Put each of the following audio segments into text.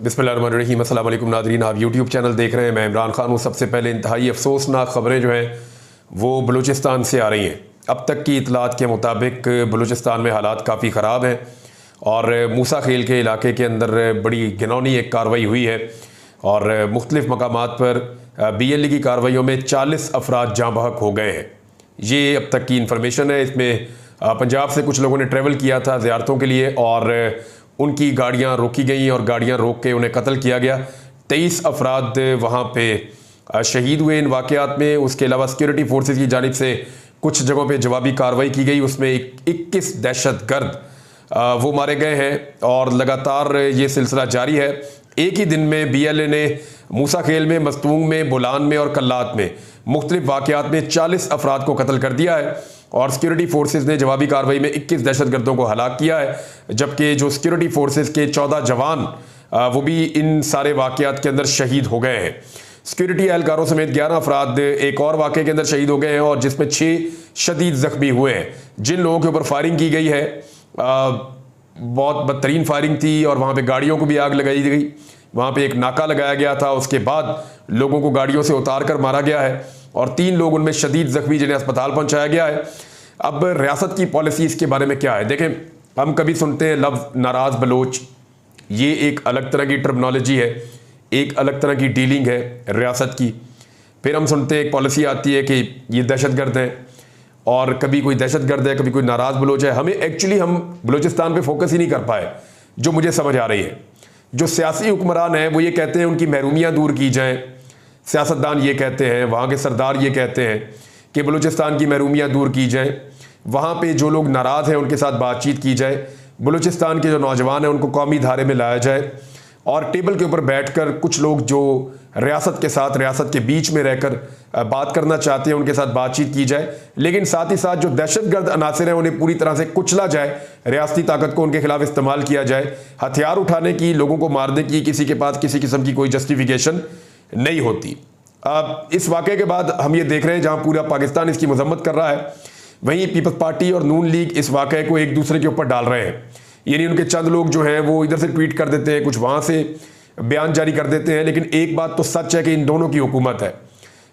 बिस्मिल्लाहिर्रहमानिर्रहीम। अस्सलाम वालेकुम नादरीन, आप यूट्यूब चैनल देख रहे हैं। मैं इमरान खान हूँ। सबसे पहले इंतहाई अफसोसनाक ख़बरें जो हैं वो बलूचिस्तान से आ रही हैं। अब तक की इतलात के मुताबिक बलूचिस्तान में हालात काफ़ी ख़राब हैं और मूसा खेल के इलाके के अंदर बड़ी घिनौनी एक कार्रवाई हुई है और मुख्तलिफ़ मकामात पर BLE की कार्रवाइयों में 40 अफराद जाँ बहक हो गए हैं। ये अब तक की इन्फॉर्मेशन है। इसमें पंजाब से कुछ लोगों ने ट्रैवल किया था ज़ियारतों के लिए और उनकी गाड़ियां रोकी गई और गाड़ियां रोक के उन्हें कत्ल किया गया। 23 अफराद वहाँ पे शहीद हुए इन वाक़यात में। उसके अलावा सिक्योरिटी फोर्सेस की जानिब से कुछ जगहों पे जवाबी कार्रवाई की गई। उसमें 21 दहशतगर्द वो मारे गए हैं और लगातार ये सिलसिला जारी है। एक ही दिन में BLA ने मूसा खेल में, मस्तूंग में, बोलान में और कल्लात में मुख्तलिफ वाक़यात में 40 अफराद को कत्ल कर दिया है और सिक्योरिटी फोर्सेस ने जवाबी कार्रवाई में 21 दहशतगर्दों को हलाक किया है, जबकि जो सिक्योरिटी फोर्सेस के 14 जवान वो भी इन सारे वाक़यात के अंदर शहीद हो गए हैं। सिक्योरिटी एहलकारों समेत 11 अफराद एक और वाक़े के अंदर शहीद हो गए हैं और जिसमें 6 शदीद ज़ख्मी हुए हैं। जिन लोगों के ऊपर फायरिंग की गई है बहुत बदतरीन फायरिंग थी और वहाँ पर गाड़ियों को भी आग लगाई गई। वहाँ पर एक नाका लगाया गया था, उसके बाद लोगों को गाड़ियों से उतार कर मारा गया है और 3 लोग उनमें शदीद जख्मी जिन्हें अस्पताल पहुंचाया गया है। अब रियासत की पॉलिसी इसके बारे में क्या है? देखें, हम कभी सुनते हैं लफ्ज़ नाराज़ बलोच, ये एक अलग तरह की टर्मिनोलॉजी है, एक अलग तरह की डीलिंग है रियासत की। फिर हम सुनते हैं एक पॉलिसी आती है कि ये दहशतगर्द हैं और कभी कोई दहशतगर्द है, कभी कोई नाराज़ बलोच है। हमें एक्चुअली हम बलूचिस्तान पर फोकस ही नहीं कर पाए। जो मुझे समझ आ रही है, जो सियासी हुक्मरान हैं वो ये कहते हैं उनकी महरूमियाँ दूर की जाएँ। सियासतदान ये कहते हैं, वहाँ के सरदार ये कहते हैं कि बलूचिस्तान की महरूमियाँ दूर की जाएँ, वहाँ पे जो लोग नाराज़ हैं उनके साथ बातचीत की जाए, बलूचिस्तान के जो नौजवान हैं उनको कौमी धारे में लाया जाए और टेबल के ऊपर बैठकर कुछ लोग जो रियासत के साथ, रियासत के बीच में रहकर बात करना चाहते हैं उनके साथ बातचीत की जाए। लेकिन साथ ही साथ जो दहशतगर्द अनासर हैं उन्हें पूरी तरह से कुचला जाए, रियासती ताकत को उनके खिलाफ इस्तेमाल किया जाए। हथियार उठाने की, लोगों को मारने की किसी के पास किसी किस्म की कोई जस्टिफिकेशन नहीं होती। अब इस वाक़े के बाद हम ये देख रहे हैं जहाँ पूरा पाकिस्तान इसकी मजम्मत कर रहा है, वहीं पीपल्स पार्टी और नून लीग इस वाक़े को एक दूसरे के ऊपर डाल रहे हैं। यानी उनके चंद लोग जो हैं वो इधर से ट्वीट कर देते हैं, कुछ वहाँ से बयान जारी कर देते हैं। लेकिन एक बात तो सच है कि इन दोनों की हुकूमत है।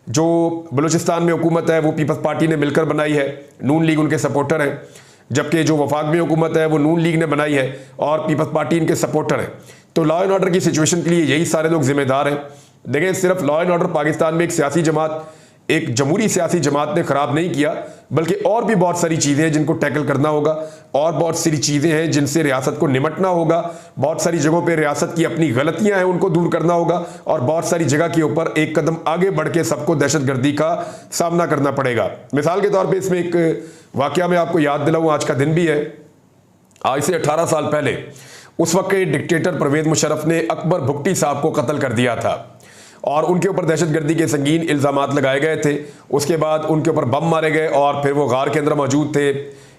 जो बलूचिस्तान में हुकूमत है वो पीपल्स पार्टी ने मिलकर बनाई है, नून लीग उनके सपोर्टर हैं, जबकि जो वफाक में हुकूमत है वो नून लीग ने बनाई है और पीपल्स पार्टी इनके सपोर्टर हैं। तो लॉ एंड ऑर्डर की सिचुएशन के लिए यही सारे लोग जिम्मेदार हैं। देखें, सिर्फ लॉ एंड ऑर्डर पाकिस्तान में एक सियासी जमात, एक जमहूरी सियासी जमात ने ख़राब नहीं किया, बल्कि और भी बहुत सारी चीज़ें हैं जिनको टैकल करना होगा और बहुत सारी चीज़ें हैं जिनसे रियासत को निमटना होगा। बहुत सारी जगहों पे रियासत की अपनी गलतियां हैं उनको दूर करना होगा और बहुत सारी जगह के ऊपर एक कदम आगे बढ़ के सबको दहशतगर्दी का सामना करना पड़ेगा। मिसाल के तौर पर इसमें एक वाक़या मैं आपको याद दिलाऊँ, आज का दिन भी है। आज से 18 साल पहले उस वक्त के डिक्टेटर परवेज़ मुशर्रफ ने अकबर भुट्टी साहब को कत्ल कर दिया था और उनके ऊपर दहशतगर्दी के संगीन इल्ज़ामात लगाए गए थे। उसके बाद उनके ऊपर बम मारे गए और फिर वो गार के अंदर मौजूद थे,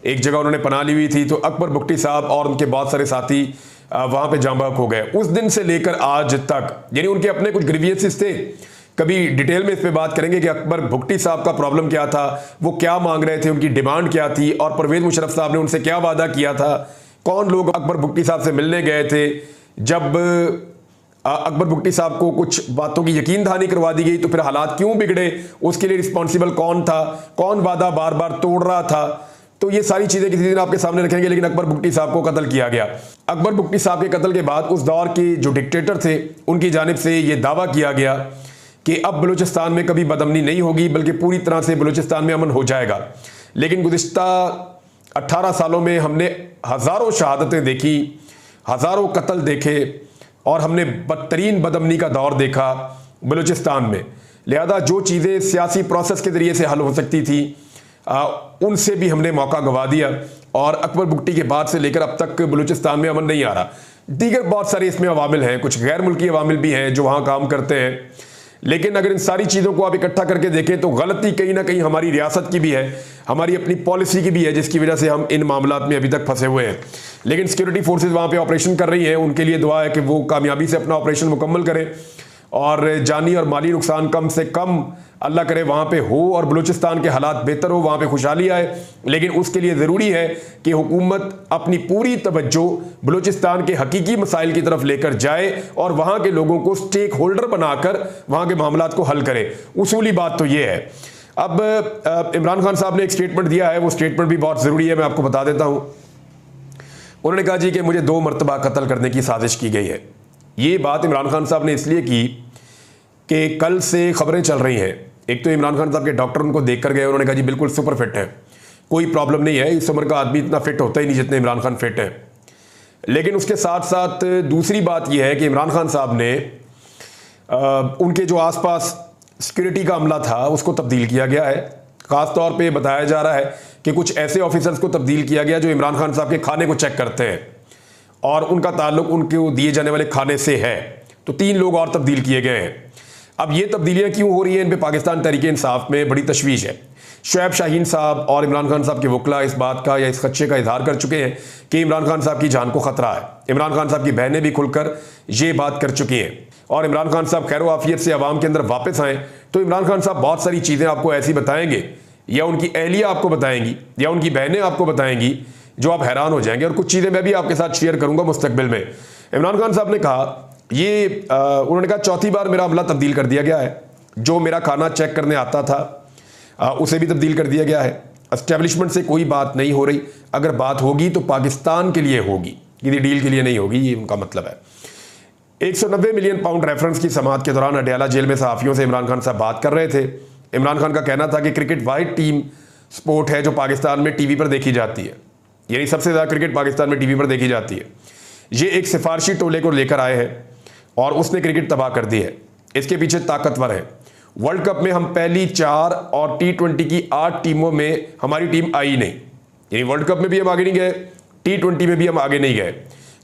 एक जगह उन्होंने पनाह ली हुई थी। तो अकबर भुट्टी साहब और उनके बहुत सारे साथी वहाँ पे जाँ बहक हो गए। उस दिन से लेकर आज तक, यानी उनके अपने कुछ ग्रीवियंसेस थे। कभी डिटेल में इस पर बात करेंगे कि अकबर भुट्टी साहब का प्रॉब्लम क्या था, वो क्या मांग रहे थे, उनकी डिमांड क्या थी और परवेज़ मुशर्रफ साहब ने उनसे क्या वादा किया था। कौन लोग अकबर भुट्टी साहब से मिलने गए थे। जब अकबर भुट्टी साहब को कुछ बातों की यकीन दहानी करवा दी गई तो फिर हालात क्यों बिगड़े, उसके लिए रिस्पॉन्सिबल कौन था, कौन वादा बार बार तोड़ रहा था। तो ये सारी चीज़ें किसी दिन आपके सामने रखेंगे। लेकिन अकबर भुट्टी साहब को कत्ल किया गया। अकबर भुट्टी साहब के कत्ल के बाद उस दौर के जो डिक्टेटर थे उनकी जानिब से ये दावा किया गया कि अब बलूचिस्तान में कभी बदअमनी नहीं होगी, बल्कि पूरी तरह से बलूचिस्तान में अमन हो जाएगा। लेकिन गुज़िश्ता 18 सालों में हमने हज़ारों शहादतें देखी, हज़ारों कत्ल देखे और हमने बदतरीन बदअमनी का दौर देखा बलूचिस्तान में। लिहाजा जो चीज़ें सियासी प्रोसेस के ज़रिए से हल हो सकती थी उनसे भी हमने मौका गंवा दिया और अकबर भुट्टी के बाद से लेकर अब तक बलूचिस्तान में अमन नहीं आ रहा। दीगर बहुत सारे इसमें अवामिल हैं, कुछ गैर मुल्की अवामिल भी हैं जो वहाँ काम करते हैं। लेकिन अगर इन सारी चीज़ों को आप इकट्ठा करके देखें तो गलती कहीं ना कहीं हमारी रियासत की भी है, हमारी अपनी पॉलिसी की भी है, जिसकी वजह से हम इन मामलात में अभी तक फंसे हुए हैं। लेकिन सिक्योरिटी फोर्सेस वहाँ पे ऑपरेशन कर रही हैं, उनके लिए दुआ है कि वो कामयाबी से अपना ऑपरेशन मुकम्मल करें और जानी और माली नुकसान कम से कम अल्लाह करे वहाँ पे हो और बलूचिस्तान के हालात बेहतर हो, वहाँ पे खुशहाली आए। लेकिन उसके लिए ज़रूरी है कि हुकूमत अपनी पूरी तवज्जो बलूचिस्तान के हकीकी मसाइल की तरफ लेकर जाए और वहाँ के लोगों को स्टेक होल्डर बनाकर वहाँ के मामलात को हल करे। उसूली बात तो ये है। अब इमरान खान साहब ने एक स्टेटमेंट दिया है, वो स्टेटमेंट भी बहुत ज़रूरी है, मैं आपको बता देता हूँ। उन्होंने कहा जी कि मुझे 2 मरतबा कत्ल करने की साजिश की गई है। ये बात इमरान खान साहब ने इसलिए की कि कल से खबरें चल रही हैं। एक तो इमरान खान साहब के डॉक्टर उनको देख कर गए, उन्होंने कहा जी बिल्कुल सुपर फिट है, कोई प्रॉब्लम नहीं है, इस उम्र का आदमी इतना फिट होता ही नहीं जितने इमरान खान फिट हैं। लेकिन उसके साथ साथ दूसरी बात यह है कि इमरान खान साहब ने उनके जो आसपास सिक्योरिटी का अमला था उसको तब्दील किया गया है। ख़ास तौर पे बताया जा रहा है कि कुछ ऐसे ऑफिसर्स को तब्दील किया गया जो इमरान खान साहब के खाने को चेक करते हैं और उनका ताल्लुक उनको दिए जाने वाले खाने से है। तो 3 लोग और तब्दील किए गए हैं। अब ये तब्दीलियाँ क्यों हो रही हैं, इन पे पाकिस्तान तहरीक इंसाफ में बड़ी तशवीश है। शुएब शाहीन साहब और इमरान खान साहब के वकला इस बात का या इस खदशे का इजहार कर चुके हैं कि इमरान खान साहब की जान को खतरा है। इमरान खान साहब की बहनें भी खुलकर ये बात कर चुकी हैं और इमरान खान साहब खैर आफियत से आवाम के अंदर वापस आएँ तो इमरान खान साहब बहुत सारी चीज़ें आपको ऐसी बताएंगे या उनकी अहलिया आपको बताएंगी या उनकी बहनें आपको बताएंगी जो आप हैरान हो जाएंगे। और कुछ चीज़ें मैं भी आपके साथ शेयर करूंगा मुस्तकबिल में। इमरान खान साहब ने कहा उन्होंने कहा 4थी बार मेरा अमला तब्दील कर दिया गया है, जो मेरा खाना चेक करने आता था उसे भी तब्दील कर दिया गया है। एस्टेब्लिशमेंट से कोई बात नहीं हो रही, अगर बात होगी तो पाकिस्तान के लिए होगी, किसी डील के लिए नहीं होगी, ये उनका मतलब है। 190 मिलियन पाउंड रेफरेंस की समाअत के दौरान अडयाला जेल में सहाफ़ियों से इमरान खान साहब बात कर रहे थे। इमरान खान का कहना था कि क्रिकेट वाहिद टीम स्पोर्ट है जो पाकिस्तान में टीवी पर देखी जाती है, यानी सबसे ज़्यादा क्रिकेट पाकिस्तान में टीवी पर देखी जाती है। ये एक सिफारशी टोले को लेकर आए हैं और उसने क्रिकेट तबाह कर दी है। इसके पीछे ताकतवर है। वर्ल्ड कप में हम पहली 4 और T20 की 8 टीमों में हमारी टीम आई नहीं, यानी वर्ल्ड कप में भी हम आगे नहीं गए, T20 में भी हम आगे नहीं गए।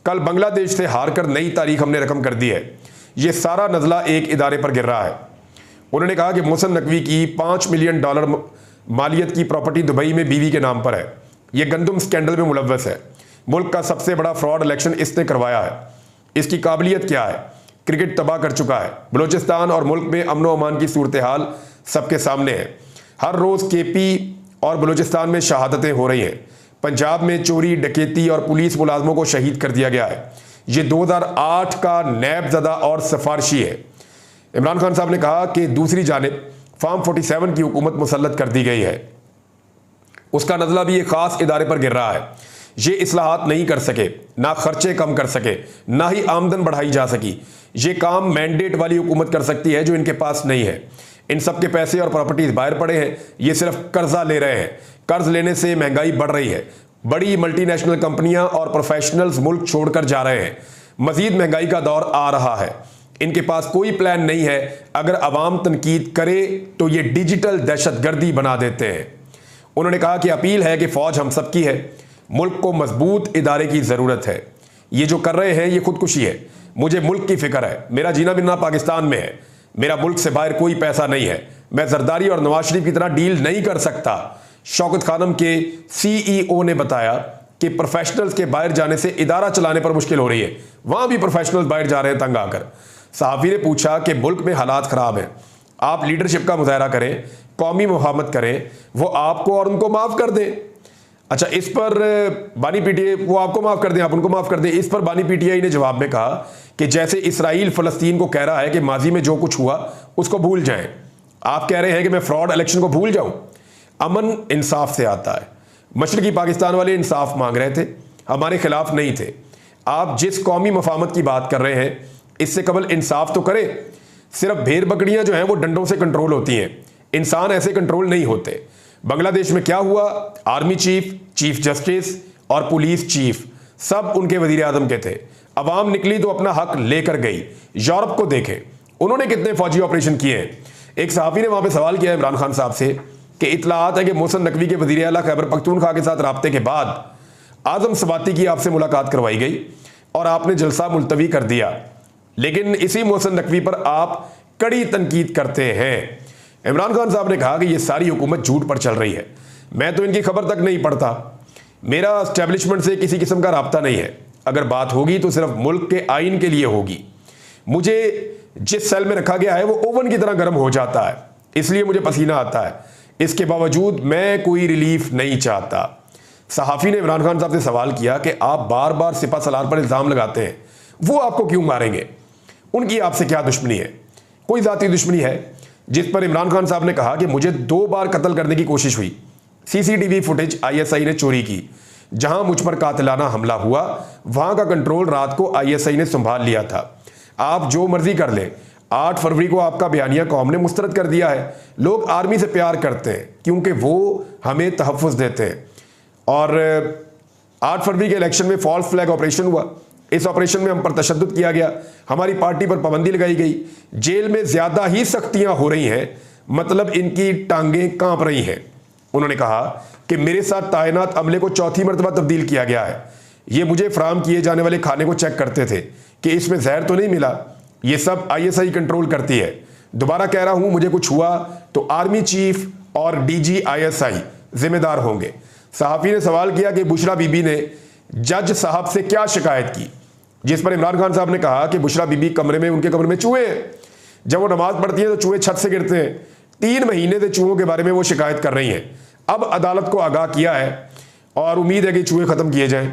कल बांग्लादेश से हार कर नई तारीख हमने रकम कर दी है। ये सारा नज़ला एक इदारे पर गिर रहा है। उन्होंने कहा कि मोहसिन नकवी की $5 मिलियन मालियत की प्रॉपर्टी दुबई में बीवी के नाम पर है। यह गंदम स्कैंडल में मुलव्वस है। मुल्क का सबसे बड़ा फ्रॉड इलेक्शन इसने करवाया है। इसकी काबिलियत क्या है? क्रिकेट तबाह कर चुका है। बलूचिस्तान और मुल्क में अमन व अमान की सूरत हाल सबके सामने है। हर रोज़ KP और बलूचिस्तान में शहादतें हो रही हैं। पंजाब में चोरी, डकैती और पुलिस मुलाजमों को शहीद कर दिया गया है। ये 2008 का नैब ज़दा और सिफारशी है। इमरान खान साहब ने कहा कि दूसरी जानिब फार्म 47 की हुकूमत मुसल्लत कर दी गई है। उसका नज़ला भी एक ख़ास इदारे पर गिर रहा है। ये इस्लाहात नहीं कर सके, ना खर्चे कम कर सके, ना ही आमदन बढ़ाई जा सकी। ये काम मैंडेट वाली हुकूमत कर सकती है जो इनके पास नहीं है। इन सब के पैसे और प्रॉपर्टीज बाहर पड़े हैं, ये सिर्फ कर्जा ले रहे हैं। कर्ज लेने से महंगाई बढ़ रही है। बड़ी मल्टीनेशनल कंपनियां और प्रोफेशनल्स मुल्क छोड़कर जा रहे हैं। मजीद महंगाई का दौर आ रहा है। इनके पास कोई प्लान नहीं है। अगर अवाम तनकीद करे तो ये डिजिटल दहशतगर्दी बना देते हैं। उन्होंने कहा कि अपील है कि फौज हम सबकी है। मुल्क को मजबूत इदारे की ज़रूरत है। ये जो कर रहे हैं ये खुदकुशी है। मुझे मुल्क की फिक्र है। मेरा जीना बिना पाकिस्तान में है। मेरा मुल्क से बाहर कोई पैसा नहीं है। मैं जरदारी और नवाज शरीफ की तरह डील नहीं कर सकता। शौकत खानम के CEO ने बताया कि प्रोफेशनल्स के बाहर जाने से इदारा चलाने पर मुश्किल हो रही है। वहां भी प्रोफेशनल्स बाहर जा रहे हैं तंग आकर। सहाफ़ी ने पूछा कि मुल्क में हालात ख़राब हैं, आप लीडरशिप का मुजाहरा करें, कौमी मुफाहमत करें, वो आपको और उनको माफ़ कर दें। अच्छा, इस पर बानी PTI वो आपको माफ़ कर दें, आप उनको माफ़ कर दें। इस पर बानी PTI ने जवाब में कहा कि जैसे इसराइल फ़लस्तीन को कह रहा है कि माजी में जो कुछ हुआ उसको भूल जाएं, आप कह रहे हैं कि मैं फ्रॉड इलेक्शन को भूल जाऊं। अमन इंसाफ से आता है। मशरकी पाकिस्तान वाले इंसाफ मांग रहे थे, हमारे खिलाफ नहीं थे। आप जिस कौमी मफाहमत की बात कर रहे हैं इससे कबल इंसाफ तो करें। सिर्फ भेड़ बकरियां जो हैं वो डंडों से कंट्रोल होती हैं, इंसान ऐसे कंट्रोल नहीं होते। बांग्लादेश में क्या हुआ? आर्मी चीफ, चीफ जस्टिस और पुलिस चीफ सब उनके वजीर आजम के थे। अवाम निकली तो अपना हक लेकर गई। यूरोप को देखें, उन्होंने कितने फौजी ऑपरेशन किए हैं। एक सहाफ़ी ने वहां पे सवाल किया इमरान खान साहब से कि इतलात है कि मोहसिन नकवी के वज़ीर आला खैबर पख्तूनख्वा के साथ राब्ते के बाद आज़म सवाती की आपसे मुलाकात करवाई गई और आपने जलसा मुलतवी कर दिया, लेकिन इसी मोहसिन नकवी पर आप कड़ी तनकीद करते हैं। इमरान खान साहब ने कहा कि यह सारी हुकूमत झूठ पर चल रही है। मैं तो इनकी खबर तक नहीं पढ़ता। मेरा एस्टेब्लिशमेंट से किसी किस्म का राब्ता नहीं है। अगर बात होगी तो सिर्फ मुल्क के आइन के लिए होगी। मुझे जिस सेल में रखा गया है वो ओवन की तरह गर्म हो जाता है, इसलिए मुझे पसीना आता है। इसके बावजूद मैं कोई रिलीफ नहीं चाहता। सहाफ़ी ने इमरान खान साहब से सवाल किया कि आप बार बार सिपा सलार पर इल्ज़ाम लगाते हैं, वो आपको क्यों मारेंगे? उनकी आपसे क्या दुश्मनी है? कोई ज़ाती दुश्मनी है? जिस पर इमरान खान साहब ने कहा कि मुझे 2 बार कत्ल करने की कोशिश हुई। सीसीटीवी फुटेज ISI ने चोरी की। जहां मुझ पर कातिलाना हमला हुआ वहां का कंट्रोल रात को ISI ने संभाल लिया था। आप जो मर्जी कर लें, 8 फरवरी को आपका बयानिया कौम ने मुस्तरद कर दिया है। लोग आर्मी से प्यार करते हैं क्योंकि वो हमें तहफ़्फ़ुज़ देते हैं। और 8 फरवरी के इलेक्शन में फॉल्स फ्लैग ऑपरेशन हुआ। इस ऑपरेशन में हम पर तशद्दुद किया गया, हमारी पार्टी पर पाबंदी लगाई गई, जेल में ज़्यादा ही सख्तियां हो रही हैं, मतलब इनकी टांगें कांप रही हैं। उन्होंने कहा कि मेरे साथ तैनात अमले को 4थी मरतबा तब्दील किया गया है। ये मुझे फराहम किए जाने वाले खाने को चेक करते थे कि इसमें जहर तो नहीं मिला। ये सब ISI कंट्रोल करती है। दोबारा कह रहा हूं, मुझे कुछ हुआ तो आर्मी चीफ और DG ISI जिम्मेदार होंगे। सहाफ़ी ने सवाल किया कि बुशरा बीबी ने जज साहब से क्या शिकायत की, जिस पर इमरान खान साहब ने कहा कि बुशरा बीबी उनके कमरे में चूहे हैं। जब वो नमाज पढ़ती है तो चूहे छत से गिरते हैं। 3 महीने से चूहों के बारे में वो शिकायत कर रही हैं। अब अदालत को आगाह किया है और उम्मीद है कि चूहे खत्म किए जाएं।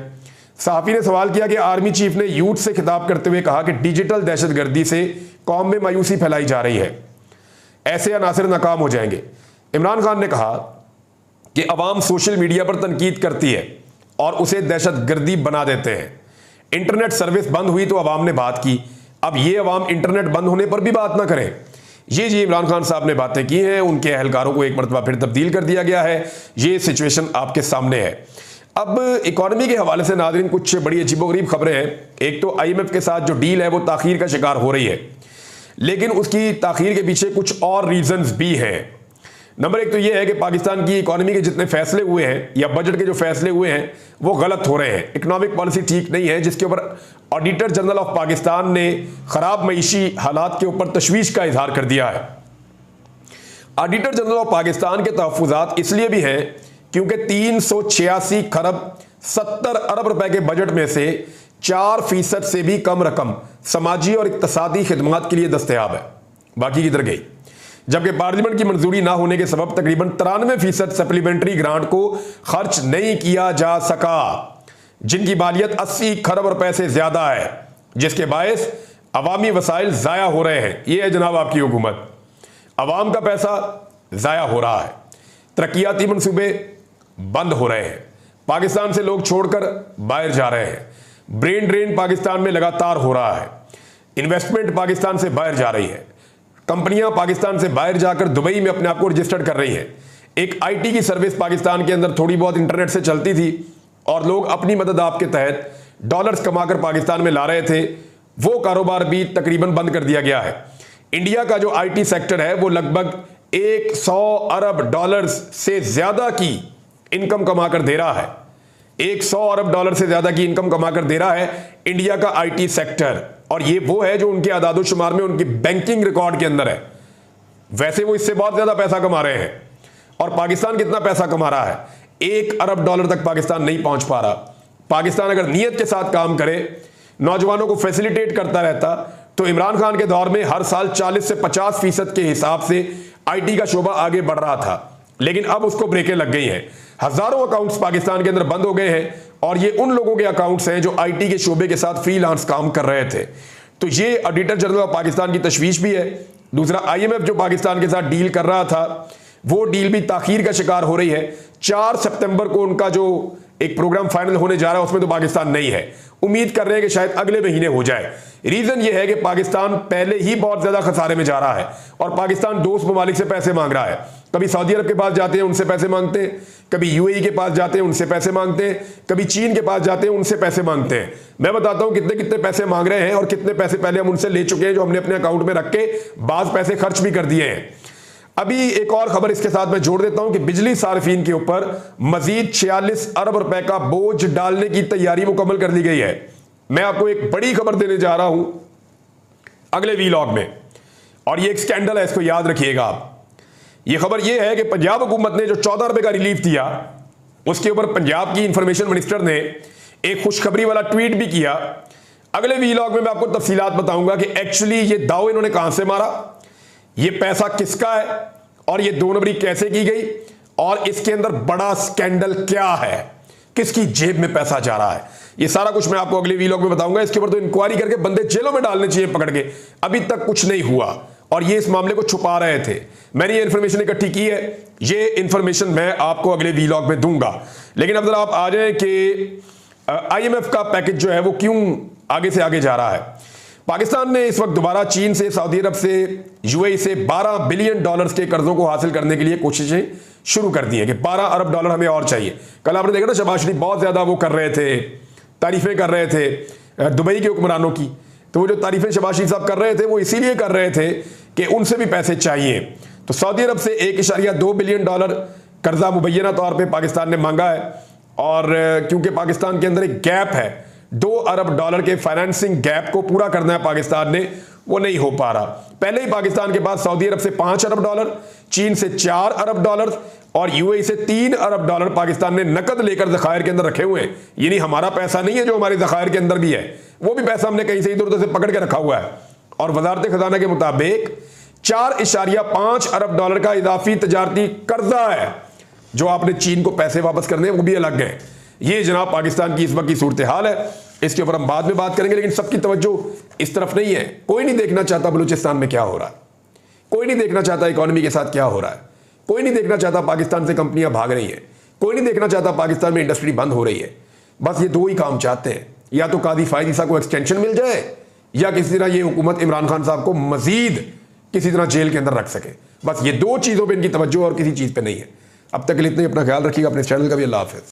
सहाफ़ी ने सवाल किया कि आर्मी चीफ ने यूथ से खिताब करते हुए कहा कि डिजिटल दहशतगर्दी से कौम में मायूसी फैलाई जा रही है, ऐसे अनासर नाकाम हो जाएंगे। इमरान खान ने कहा कि अवाम सोशल मीडिया पर तनकीद करती है और उसे दहशतगर्दी बना देते हैं। इंटरनेट सर्विस बंद हुई तो अवाम ने बात की, अब ये अवाम इंटरनेट बंद होने पर भी बात ना करें। ये जी इमरान खान साहब ने बातें की हैं। उनके अहलकारों को एक मरतबा फिर तब्दील कर दिया गया है। ये सिचुएशन आपके सामने है। अब इकॉनमी के हवाले से नाज़रीन कुछ बड़ी अजीबोगरीब खबरें हैं। एक तो IMF के साथ जो डील है वो ताखीर का शिकार हो रही है, लेकिन उसकी ताखीर के पीछे कुछ और रीजंस भी हैं। नंबर 1 तो ये है कि पाकिस्तान की इकॉनमी के जितने फैसले हुए हैं या बजट के जो फैसले हुए हैं वो गलत हो रहे हैं। इकोनॉमिक पॉलिसी ठीक नहीं है, जिसके ऊपर ऑडिटर जनरल ऑफ पाकिस्तान ने खराब मईशी हालात के ऊपर तशवीश का इजहार कर दिया है। ऑडिटर जनरल ऑफ पाकिस्तान के तहफ़्फ़ुज़ात इसलिए भी हैं क्योंकि 386 खरब 70 अरब रुपए के बजट में से 4% से भी कम रकम समाजी और इक़्तिसादी खिदमात के लिए दस्तयाब है, बाकी किधर गई। जबकि पार्लियामेंट की मंजूरी ना होने के सबब तकरीबन 93% सप्लीमेंट्री ग्रांट को खर्च नहीं किया जा सका, जिनकी मालियत 80 खरब रुपए से ज्यादा है, जिसके बायस अवामी वसाइल ज़ाया हो रहे हैं। ये है जनाब आपकी हुकूमत, अवाम का पैसा ज़ाया हो रहा है, तरक्याती मंसूबे बंद हो रहे हैं, पाकिस्तान से लोग छोड़कर बाहर जा रहे हैं, ब्रेन ड्रेन पाकिस्तान में लगातार हो रहा है, इन्वेस्टमेंट पाकिस्तान से बाहर जा रही है, कंपनियां पाकिस्तान से बाहर जाकर दुबई में अपने आप को रजिस्टर्ड कर रही हैं। एक IT की सर्विस पाकिस्तान के अंदर थोड़ी बहुत इंटरनेट से चलती थी और लोग अपनी मदद आप के तहत डॉलर्स कमाकर पाकिस्तान में ला रहे थे, वो कारोबार भी तकरीबन बंद कर दिया गया है। इंडिया का जो IT सेक्टर है वो लगभग 100 अरब डॉलर्स से ज्यादा की इनकम कमाकर दे रहा है। 100 अरब डॉलर से ज्यादा की इनकम कमाकर दे रहा है इंडिया का IT सेक्टर, और ये वो है जो उनके आदादो शुमार में उनकी बैंकिंग रिकॉर्ड के अंदर है। वैसे वो इससे बहुत ज्यादा पैसा कमा रहे हैं। और पाकिस्तान कितना पैसा कमा रहा है? 1 अरब डॉलर तक पाकिस्तान नहीं पहुंच पा रहा। पाकिस्तान अगर नीयत के साथ काम करे, नौजवानों को फैसिलिटेट करता रहता, तो इमरान खान के दौर में हर साल 40 से 50% के हिसाब से IT का शोबा आगे बढ़ रहा था। लेकिन अब उसको ब्रेकें लग गई हैं। हजारों अकाउंट्स पाकिस्तान के अंदर बंद हो गए हैं, और ये उन लोगों के अकाउंट्स हैं जो IT के शोबे के साथ फ्रीलांस काम कर रहे थे। तो ये ऑडिटर जनरल ऑफ पाकिस्तान की तशवीश भी है। दूसरा, IMF जो पाकिस्तान के साथ डील कर रहा था वो डील भी ताखीर का शिकार हो रही है। 4 सितंबर को उनका जो एक प्रोग्राम फाइनल होने जा रहा है उसमें तो पाकिस्तान नहीं है। उम्मीद कर रहे हैं कि शायद अगले महीने हो जाए। रीजन ये है कि पाकिस्तान पहले ही बहुत ज्यादा खसारे में जा रहा है और पाकिस्तान दोस्त ममालिक से पैसे मांग रहा है। कभी सऊदी अरब के पास जाते हैं, उनसे पैसे मांगते हैं, कभी UAE के पास जाते हैं, उनसे पैसे मांगते हैं, कभी चीन के पास जाते हैं, उनसे पैसे मांगते हैं। मैं बताता हूं कितने कितने पैसे मांग रहे हैं और कितने पैसे पहले हम उनसे ले चुके हैं, जो हमने अपने अकाउंट में रख के बाज पैसे खर्च भी कर दिए हैं। अभी एक और खबर इसके साथ मैं जोड़ देता हूं कि बिजली सार्फिन के ऊपर मजीद 46 अरब रुपए का बोझ डालने की तैयारी मुकम्मल कर ली गई है। मैं आपको एक बड़ी खबर देने जा रहा हूं अगले वीलॉग में, और ये एक स्कैंडल है, इसको याद रखिएगा आप। ये खबर ये है कि पंजाब हुकूमत ने जो 14 रुपए का रिलीफ दिया, उसके ऊपर पंजाब की इंफॉर्मेशन मिनिस्टर ने एक खुशखबरी वाला ट्वीट भी किया। अगले वीलॉग में मैं आपको तफसीलात बताऊंगा कि एक्चुअली ये दाव इन्होंने कहां से मारा, ये पैसा किसका है और ये 2 नंबरी कैसे की गई और इसके अंदर बड़ा स्कैंडल क्या है, किसकी जेब में पैसा जा रहा है, ये सारा कुछ मैं आपको अगले वीलॉग में बताऊंगा। इसके ऊपर तो इंक्वायरी करके बंदे जेलों में डालने चाहिए पकड़ के, अभी तक कुछ नहीं हुआ और ये इस मामले को छुपा रहे थे। मैंने ये इंफॉर्मेशन इकट्ठी की है, ये इंफॉर्मेशन मैं आपको अगले वीलॉग में दूंगा। लेकिन अब जरा आप आ जाए कि IMF का पैकेज जो है वो क्यों आगे से आगे जा रहा है। पाकिस्तान ने इस वक्त दोबारा चीन से, सऊदी अरब से, UAE से $12 बिलियन के कर्जों को हासिल करने के लिए कोशिशें शुरू कर दी है कि $12 अरब हमें और चाहिए। कल आपने देखा ना, शहबाज शरीफ बहुत ज्यादा वो कर रहे थे, तारीफें कर रहे थे दुबई के हुक्मरानों की। तो वो जो तारीफें शहबाज शरीफ साहब कर रहे थे वो इसीलिए कर रहे थे कि उनसे भी पैसे चाहिए। तो सऊदी अरब से $1.2 बिलियन कर्जा मुबैना तौर पर पाकिस्तान ने मांगा है और क्योंकि पाकिस्तान के अंदर एक गैप है, $2 अरब के फाइनेंसिंग गैप को पूरा करना है पाकिस्तान ने, वो नहीं हो पा रहा। पहले ही पाकिस्तान के पास सऊदी अरब से $5 अरब, चीन से $4 अरब और UAE से $3 अरब पाकिस्तान ने नकद लेकर ज़खायर के अंदर रखे हुए हैं। ये नहीं हमारा पैसा नहीं है जो हमारे ज़खायर के अंदर भी है, वो भी पैसा हमने कहीं से इधर उधर से पकड़ के रखा हुआ है। और वजारत खजाना के मुताबिक $4.5 अरब का इजाफी तजारती कर्जा है जो आपने चीन को पैसे वापस करने, वो भी अलग है। ये जनाब पाकिस्तान की इस वक्त की सूरत हाल है, इसके ऊपर हम बाद में बात करेंगे। लेकिन सबकी तवज्जो इस तरफ नहीं है, कोई नहीं देखना चाहता बलूचिस्तान में क्या हो रहा है, कोई नहीं देखना चाहता इकोनॉमी के साथ क्या हो रहा है, कोई नहीं देखना चाहता पाकिस्तान से कंपनियां भाग रही हैं, कोई नहीं देखना चाहता पाकिस्तान में इंडस्ट्री बंद हो रही है। बस ये 2 ही काम चाहते हैं, या तो कादी फायद ईसा को एक्सटेंशन मिल जाए या किसी तरह ये हुकूमत इमरान खान साहब को मजीद किसी तरह जेल के अंदर रख सके। बस ये 2 चीज़ों पर इनकी तवज्जो और किसी चीज़ पर नहीं है। अब तक के लिए इतना ही, अपना ख्याल रखिएगा, अपने चैनल का भी। अल्लाह हाफ़िज़।